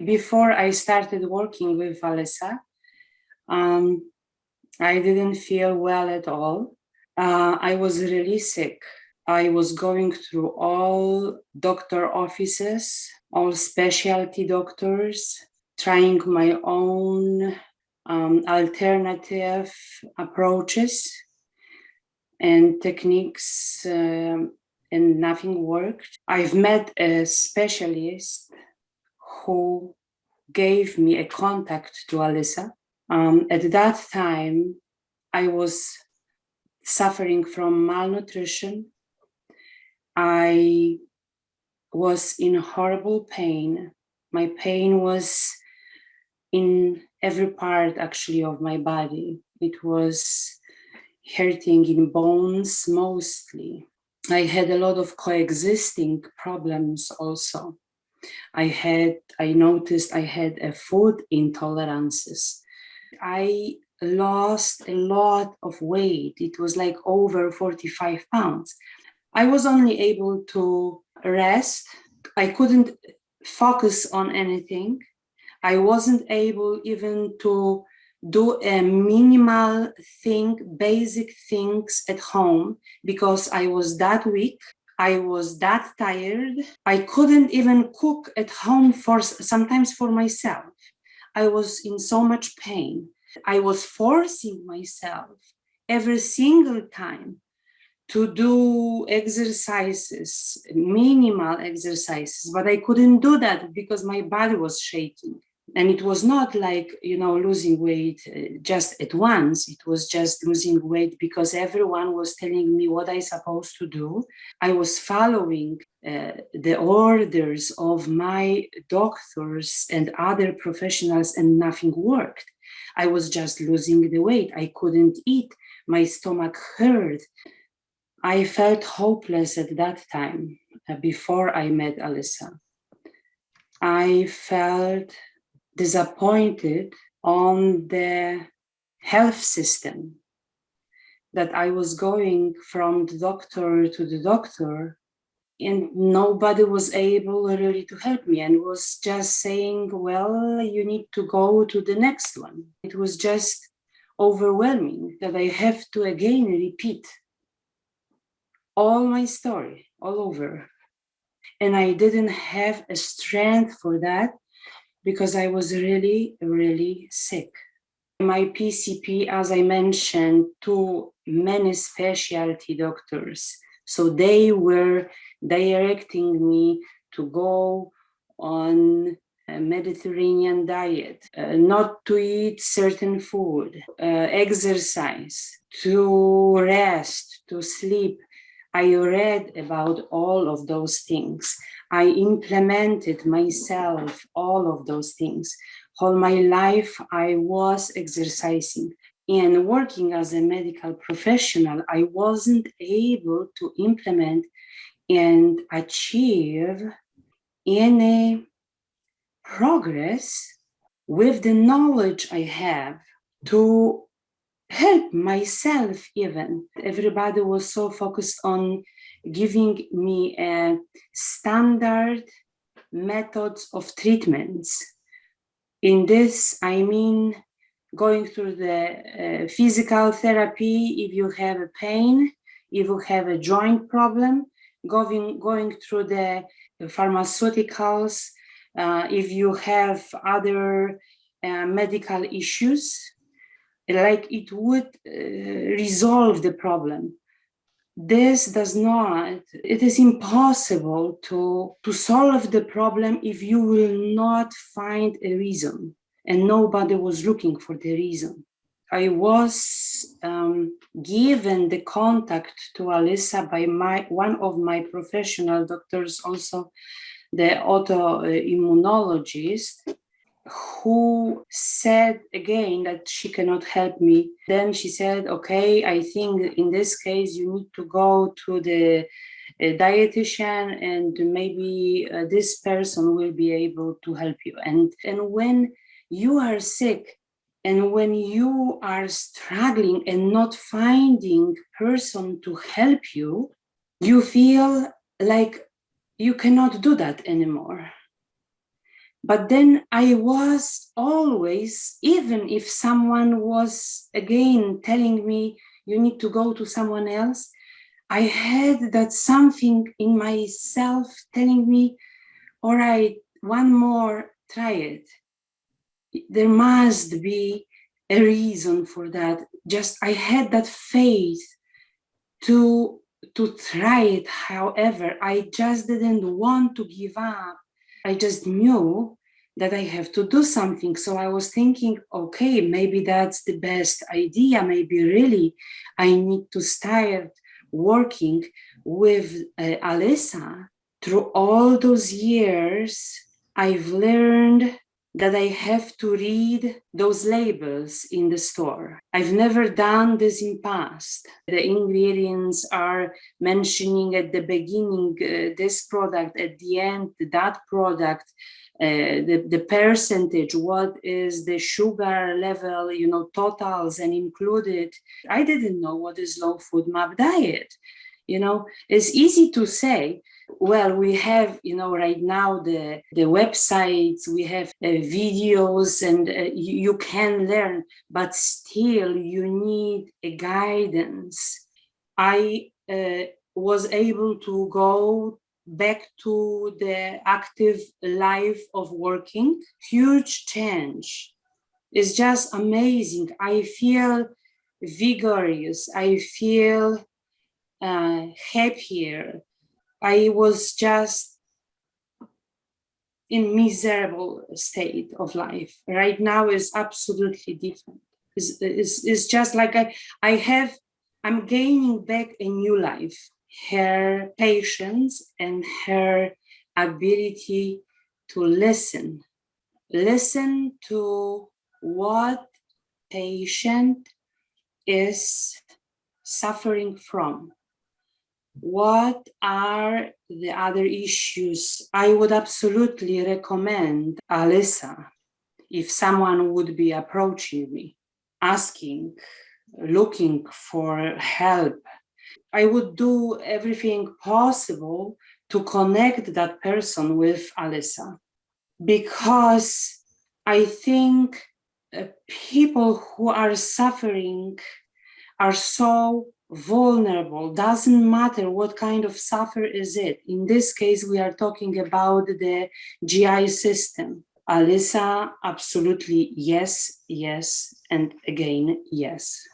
Before I started working with Alyssa, I didn't feel well at all. I was really sick. I was going through all doctor offices, all specialty doctors, trying my own alternative approaches and techniques, and nothing worked. I've met a specialist who gave me a contact to Alyssa. At that time, I was suffering from malnutrition. I was in horrible pain. My pain was in every part, actually, of my body. It was hurting in bones mostly. I had a lot of coexisting problems also. I noticed I had a food intolerances. I lost a lot of weight. It was like over 45 pounds. I was only able to rest. I couldn't focus on anything. I wasn't able even to do a minimal thing, basic things at home because I was that weak. I was that tired. I couldn't even cook at home sometimes for myself. I was in so much pain. I was forcing myself every single time to do exercises, minimal exercises, but I couldn't do that because my body was shaking. And it was not like, losing weight just at once. It was just losing weight because everyone was telling me what I supposed to do. I was following the orders of my doctors and other professionals, and nothing worked. I was just losing the weight. I couldn't eat. My stomach hurt. I felt hopeless at that time, before I met Alyssa. I felt disappointed on the health system, that I was going from the doctor to the doctor and nobody was able really to help me, and was just saying, well, you need to go to the next one. It was just overwhelming that I have to again repeat all my story all over. And I didn't have a strength for that because I was really, really sick. My PCP, as I mentioned, to many specialty doctors. So they were directing me to go on a Mediterranean diet, not to eat certain food, exercise, to rest, to sleep. I read about all of those things. I implemented myself all of those things. All my life, I was exercising and working as a medical professional. I wasn't able to implement and achieve any progress with the knowledge I have to help myself even. Everybody was so focused on giving me standard methods of treatments. In this, I mean going through the physical therapy if you have a pain, if you have a joint problem, going through the pharmaceuticals, if you have other medical issues, like it would resolve the problem. This does not, it is impossible to solve the problem if you will not find a reason. And nobody was looking for the reason. I was given the contact to Alyssa by one of my professional doctors, also the autoimmunologist, who said again that she cannot help me. Then she said, okay, I think in this case you need to go to the dietitian and maybe this person will be able to help you. And when you are sick and when you are struggling and not finding person to help you, you feel like you cannot do that anymore. But then I was always, even if someone was again telling me, you need to go to someone else, I had that something in myself telling me, all right, one more, try it. There must be a reason for that. Just I had that faith to try it. However, I just didn't want to give up. I just knew that I have to do something. So I was thinking, okay, maybe that's the best idea. Maybe really I need to start working with Alyssa. Through all those years, I've learned that I have to read those labels in the store. I've never done this in past. The ingredients are mentioning at the beginning this product, at the end that product, the percentage, what is the sugar level, totals and included. I didn't know what is low food map diet. It's easy to say, well, we have, right now the websites, we have videos, and you can learn, but still you need a guidance. I was able to go back to the active life of working. Huge change. It's just amazing. I feel vigorous. I feel happier. I was just in miserable state of life. Right now is absolutely different. It's just like I'm gaining back a new life. Her patience and her ability to listen to what patient is suffering from. What are the other issues? I would absolutely recommend Alyssa if someone would be approaching me, asking, looking for help. I would do everything possible to connect that person with Alyssa, because I think people who are suffering are so vulnerable. Doesn't matter what kind of suffer is it. In this case, we are talking about the GI system. Alyssa, absolutely yes, yes, and again, yes.